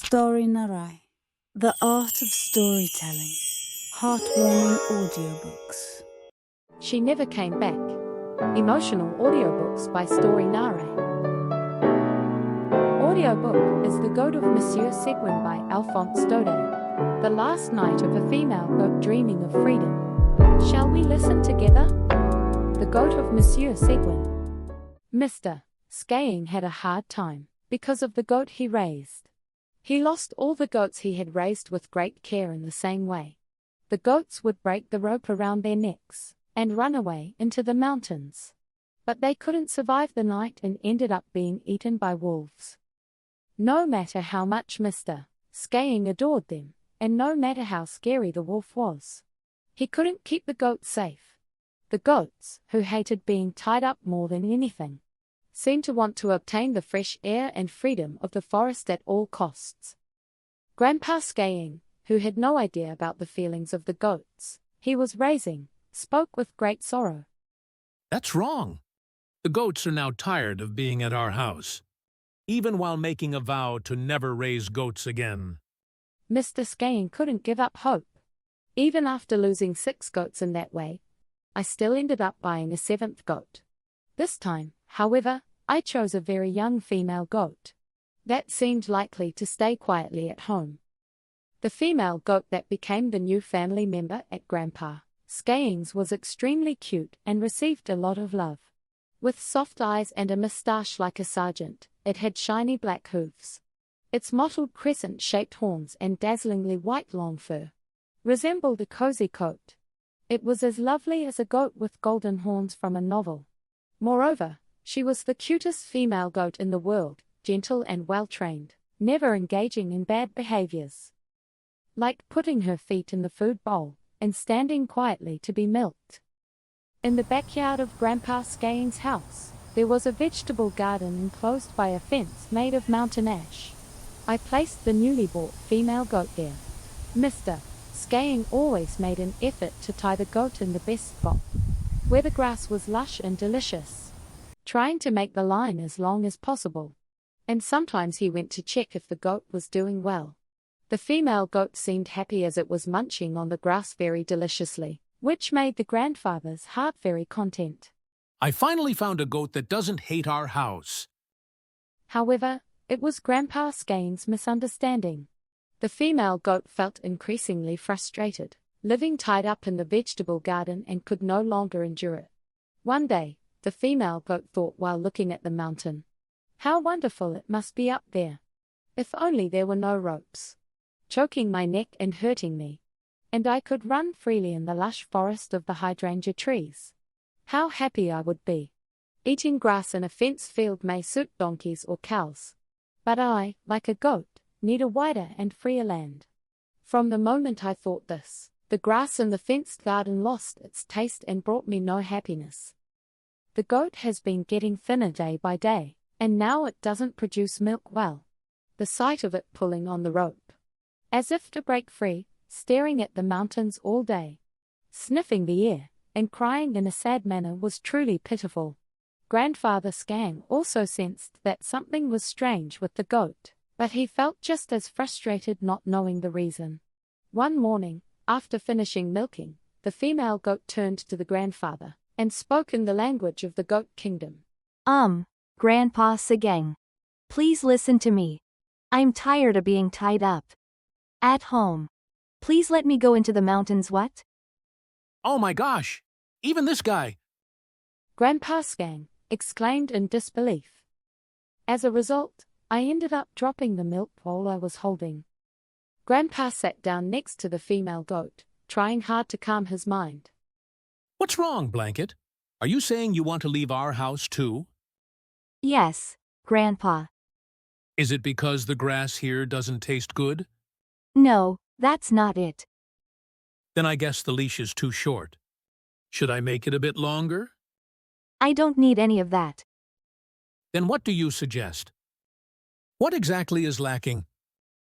StoryNarae, the art of storytelling. Heartwarming audiobooks. She Never Came Back. Emotional audiobooks by StoryNarae. Audiobook is The Goat of Monsieur Seguin by Alphonse Daudet. The last night of a female goat dreaming of freedom. Shall we listen together? The Goat of Monsieur Seguin. Mr. Seguin had a hard time because of the goat he raised. He lost all the goats he had raised with great care in the same way. The goats would break the rope around their necks and run away into the mountains. But they couldn't survive the night and ended up being eaten by wolves. No matter how much Mr. Seguin adored them, and no matter how scary the wolf was, he couldn't keep the goats safe. The goats, who hated being tied up more than anything, seemed to want to obtain the fresh air and freedom of the forest at all costs. Grandpa Seguin, who had no idea about the feelings of the goats he was raising, spoke with great sorrow. "That's wrong. The goats are now tired of being at our house, even while making a vow to never raise goats again." Mr. Seguin couldn't give up hope. Even after losing 6 goats in that way, I still ended up buying a 7th goat. This time, however, I chose a very young female goat that seemed likely to stay quietly at home. The female goat that became the new family member at Grandpa Seguin's was extremely cute and received a lot of love. With soft eyes and a moustache like a sergeant, it had shiny black hooves. Its mottled crescent-shaped horns and dazzlingly white long fur resembled a cozy coat. It was as lovely as a goat with golden horns from a novel. Moreover, she was the cutest female goat in the world, gentle and well-trained, never engaging in bad behaviors. Like putting her feet in the food bowl and standing quietly to be milked. In the backyard of Grandpa Seguin's house, there was a vegetable garden enclosed by a fence made of mountain ash. I placed the newly bought female goat there. Mr. Seguin always made an effort to tie the goat in the best spot, where the grass was lush and delicious, trying to make the line as long as possible. And sometimes he went to check if the goat was doing well. The female goat seemed happy as it was munching on the grass very deliciously, which made the grandfather's heart very content. "I finally found a goat that doesn't hate our house." However, it was Grandpa Seguin's misunderstanding. The female goat felt increasingly frustrated, living tied up in the vegetable garden, and could no longer endure it. One day, the female goat thought while looking at the mountain, "How wonderful it must be up there. If only there were no ropes, choking my neck and hurting me, and I could run freely in the lush forest of the hydrangea trees. How happy I would be. Eating grass in a fenced field may suit donkeys or cows. But I, like a goat, need a wider and freer land." From the moment I thought this, the grass in the fenced garden lost its taste and brought me no happiness. The goat has been getting thinner day by day, and now it doesn't produce milk well. The sight of it pulling on the rope, as if to break free, staring at the mountains all day, sniffing the air, and crying in a sad manner was truly pitiful. Grandfather Seguin also sensed that something was strange with the goat, but he felt just as frustrated not knowing the reason. One morning, after finishing milking, the female goat turned to the grandfather and spoke in the language of the goat kingdom. Grandpa Seguin, please listen to me. I'm tired of being tied up at home. Please let me go into the mountains." "What?" "Oh my gosh! Even this guy!" Grandpa Seguin exclaimed in disbelief. As a result, I ended up dropping the milk bowl I was holding. Grandpa sat down next to the female goat, trying hard to calm his mind. "What's wrong, Blanket? Are you saying you want to leave our house too?" "Yes, Grandpa." "Is it because the grass here doesn't taste good?" "No, that's not it." "Then I guess the leash is too short. Should I make it a bit longer?" "I don't need any of that." "Then what do you suggest? What exactly is lacking?"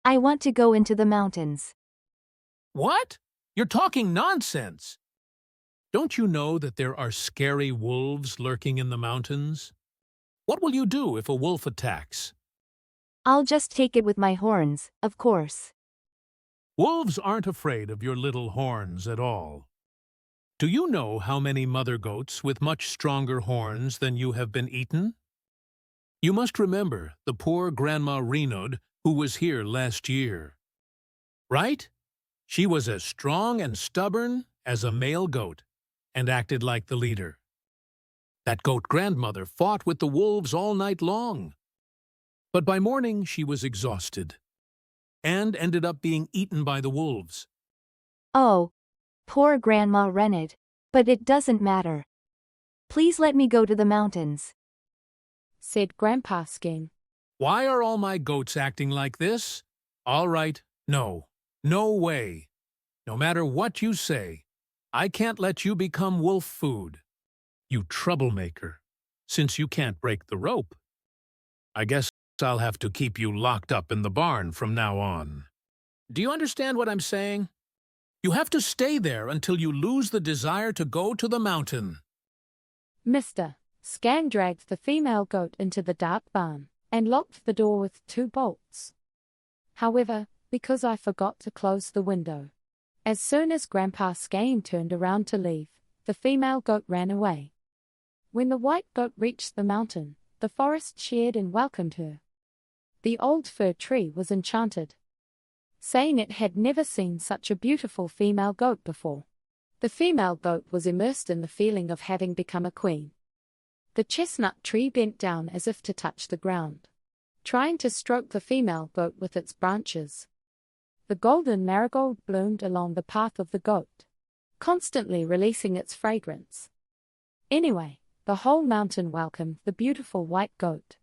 "I want to go into the mountains." "What? You're talking nonsense! Don't you know that there are scary wolves lurking in the mountains? What will you do if a wolf attacks?" I'll just take it with my horns, of course. Wolves aren't afraid of your little horns at all. Do you know how many mother goats with much stronger horns than you have been eaten? You must remember the poor Grandma Renaud who was here last year. Right? She was as strong and stubborn as a male goat and acted like the leader. That goat grandmother fought with the wolves all night long. But by morning she was exhausted and ended up being eaten by the wolves. Oh, poor Grandma Renaud. But it doesn't matter. Please let me go to the mountains, said Grandpa Seguin. Why are all my goats acting like this? All right, no way. No matter what you say, I can't let you become wolf food. You troublemaker, since you can't break the rope. I guess I'll have to keep you locked up in the barn from now on. Do you understand what I'm saying? You have to stay there until you lose the desire to go to the mountain. Mr. Seguin dragged the female goat into the dark barn and locked the door with 2 bolts. However, because I forgot to close the window, as soon as Grandpa Seguin turned around to leave, the female goat ran away. When the white goat reached the mountain, the forest cheered and welcomed her. The old fir tree was enchanted, saying it had never seen such a beautiful female goat before. The female goat was immersed in the feeling of having become a queen. The chestnut tree bent down as if to touch the ground, trying to stroke the female goat with its branches. The golden marigold bloomed along the path of the goat, constantly releasing its fragrance. Anyway, the whole mountain welcomed the beautiful white goat.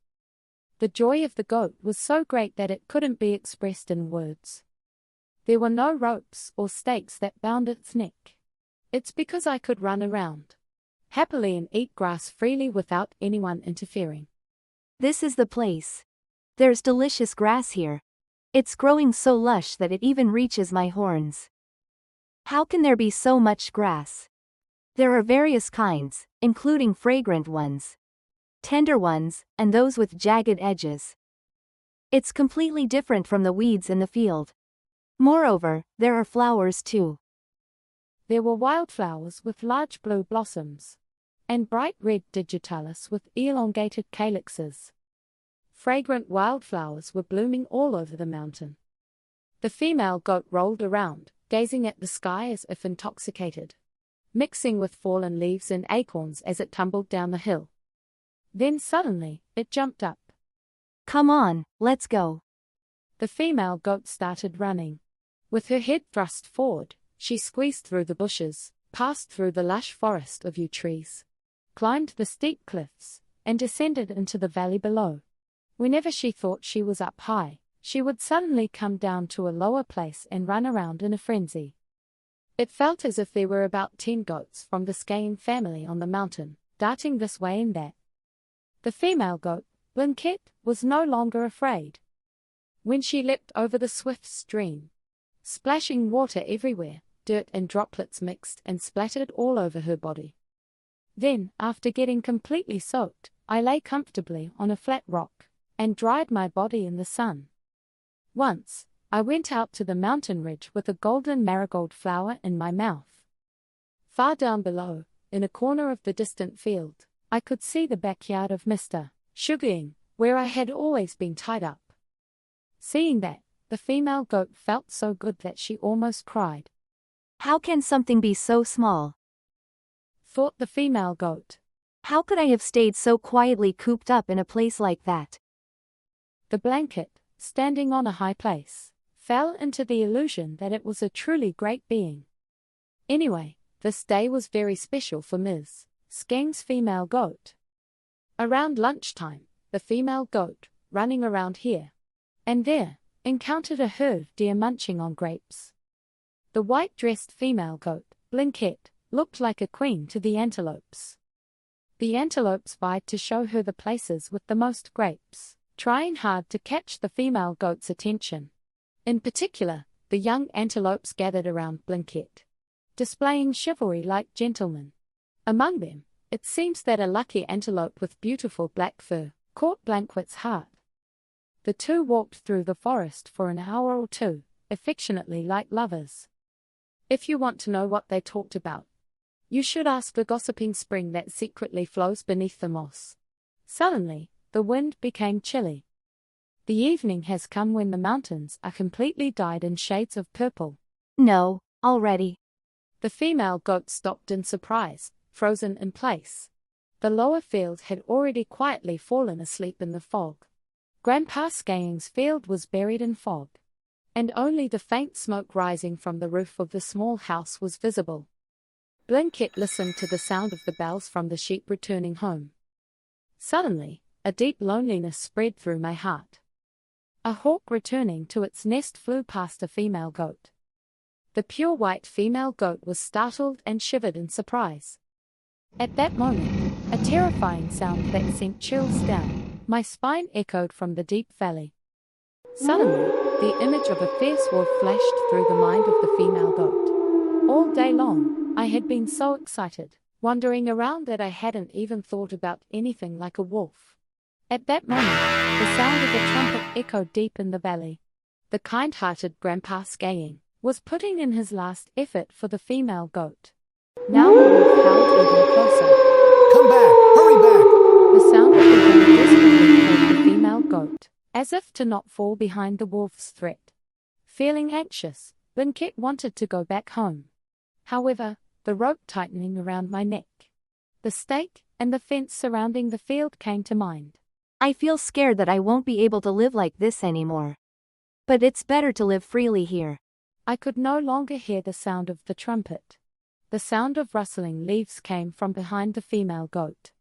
The joy of the goat was so great that it couldn't be expressed in words. There were no ropes or stakes that bound its neck. It's because I could run around happily and eat grass freely without anyone interfering. This is the place. There's delicious grass here. It's growing so lush that it even reaches my horns. How can there be so much grass? There are various kinds, including fragrant ones, tender ones, and those with jagged edges. It's completely different from the weeds in the field. Moreover, there are flowers too. There were wildflowers with large blue blossoms, and bright red digitalis with elongated calyxes. Fragrant wildflowers were blooming all over the mountain. The female goat rolled around, gazing at the sky as if intoxicated, mixing with fallen leaves and acorns as it tumbled down the hill. Then suddenly, it jumped up. Come on, let's go. The female goat started running. With her head thrust forward, she squeezed through the bushes, passed through the lush forest of yew trees, climbed the steep cliffs, and descended into the valley below. Whenever she thought she was up high, she would suddenly come down to a lower place and run around in a frenzy. It felt as if there were about 10 goats from the Seguin family on the mountain, darting this way and that. The female goat, Blinket, was no longer afraid. When she leapt over the swift stream, splashing water everywhere, dirt and droplets mixed and splattered all over her body. Then, after getting completely soaked, I lay comfortably on a flat rock and dried my body in the sun. Once, I went out to the mountain ridge with a golden marigold flower in my mouth. Far down below, in a corner of the distant field, I could see the backyard of Mr. Seguin, where I had always been tied up. Seeing that, the female goat felt so good that she almost cried. How can something be so small? Thought the female goat. How could I have stayed so quietly cooped up in a place like that? The blanket, standing on a high place, fell into the illusion that it was a truly great being. Anyway, this day was very special for Ms. Seguin's female goat. Around lunchtime, the female goat, running around here and there, encountered a herd of deer munching on grapes. The white-dressed female goat, Blinket, looked like a queen to the antelopes. The antelopes vied to show her the places with the most grapes, trying hard to catch the female goat's attention. In particular, the young antelopes gathered around Blinket, displaying chivalry like gentlemen. Among them, it seems that a lucky antelope with beautiful black fur caught Blanket's heart. The two walked through the forest for an hour or two, affectionately like lovers. If you want to know what they talked about, you should ask the gossiping spring that secretly flows beneath the moss. Suddenly, the wind became chilly. The evening has come when the mountains are completely dyed in shades of purple. No, already. The female goat stopped in surprise, frozen in place. The lower field had already quietly fallen asleep in the fog. Grandpa Seguin's field was buried in fog, and only the faint smoke rising from the roof of the small house was visible. Blinket listened to the sound of the bells from the sheep returning home. Suddenly, a deep loneliness spread through my heart. A hawk returning to its nest flew past a female goat. The pure white female goat was startled and shivered in surprise. At that moment, a terrifying sound that sent chills down my spine echoed from the deep valley. Suddenly, the image of a fierce wolf flashed through the mind of the female goat. All day long, I had been so excited, wandering around, that I hadn't even thought about anything like a wolf. At that moment, the sound of a trumpet echoed deep in the valley. The kind-hearted Grandpa Seguin was putting in his last effort for the female goat. Now the wolf howled even closer. Come back! Hurry back! The sound of the wind desperately called the female goat, as if to not fall behind the wolf's threat. Feeling anxious, Blinket wanted to go back home. However, the rope tightening around my neck, the stake, and the fence surrounding the field came to mind. I feel scared that I won't be able to live like this anymore. But it's better to live freely here. I could no longer hear the sound of the trumpet. The sound of rustling leaves came from behind the female goat.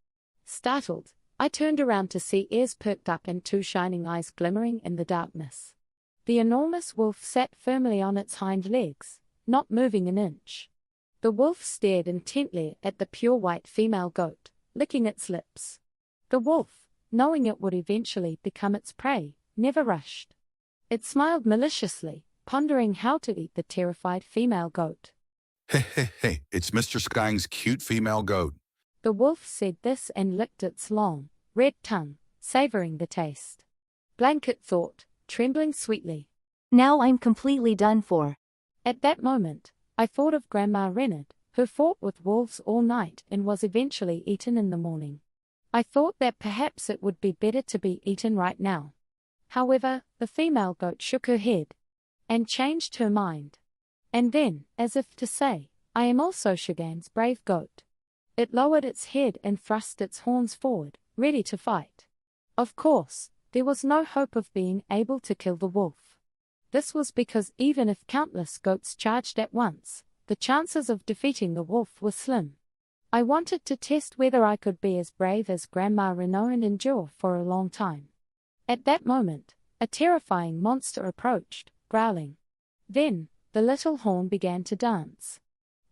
Startled, I turned around to see ears perked up and two shining eyes glimmering in the darkness. The enormous wolf sat firmly on its hind legs, not moving an inch. The wolf stared intently at the pure white female goat, licking its lips. The wolf, knowing it would eventually become its prey, never rushed. It smiled maliciously, pondering how to eat the terrified female goat. Hey, it's Mr. Seguin's cute female goat. The wolf said this and licked its long, red tongue, savoring the taste. Blanket thought, trembling sweetly. Now I'm completely done for. At that moment, I thought of Grandma Renard, who fought with wolves all night and was eventually eaten in the morning. I thought that perhaps it would be better to be eaten right now. However, the female goat shook her head and changed her mind. And then, as if to say, I am also Seguin's brave goat, it lowered its head and thrust its horns forward, ready to fight. Of course, there was no hope of being able to kill the wolf. This was because even if countless goats charged at once, the chances of defeating the wolf were slim. I wanted to test whether I could be as brave as Grandma Renaud and endure for a long time. At that moment, a terrifying monster approached, growling. Then, the little horn began to dance.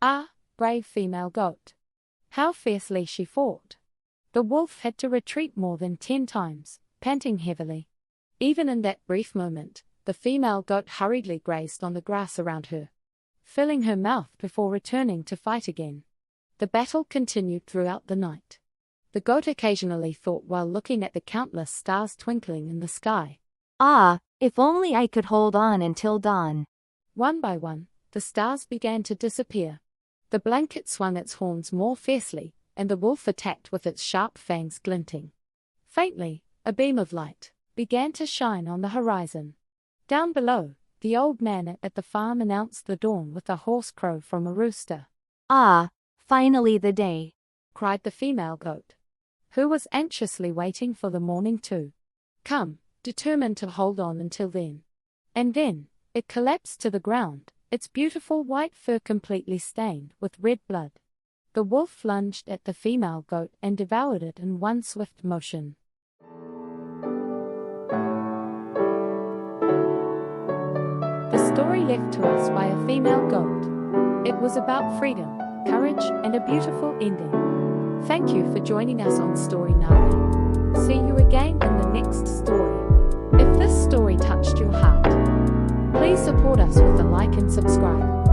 Ah, brave female goat! How fiercely she fought! The wolf had to retreat more than 10 times, panting heavily. Even in that brief moment, the female goat hurriedly grazed on the grass around her, filling her mouth before returning to fight again. The battle continued throughout the night. The goat occasionally thought while looking at the countless stars twinkling in the sky. Ah, if only I could hold on until dawn. One by one, the stars began to disappear. The blanket swung its horns more fiercely, and the wolf attacked with its sharp fangs glinting. Faintly, a beam of light began to shine on the horizon. Down below, the old man at the farm announced the dawn with a hoarse crow from a rooster. Ah, finally the day, cried the female goat, who was anxiously waiting for the morning too. Come, determined to hold on until then. And then, it collapsed to the ground, its beautiful white fur completely stained with red blood. The wolf lunged at the female goat and devoured it in one swift motion. The story left to us by a female goat. It was about freedom, courage, and a beautiful ending. Thank you for joining us on StoryNarae. See you again in the next story. If this story touched your heart, please support us with a like and subscribe.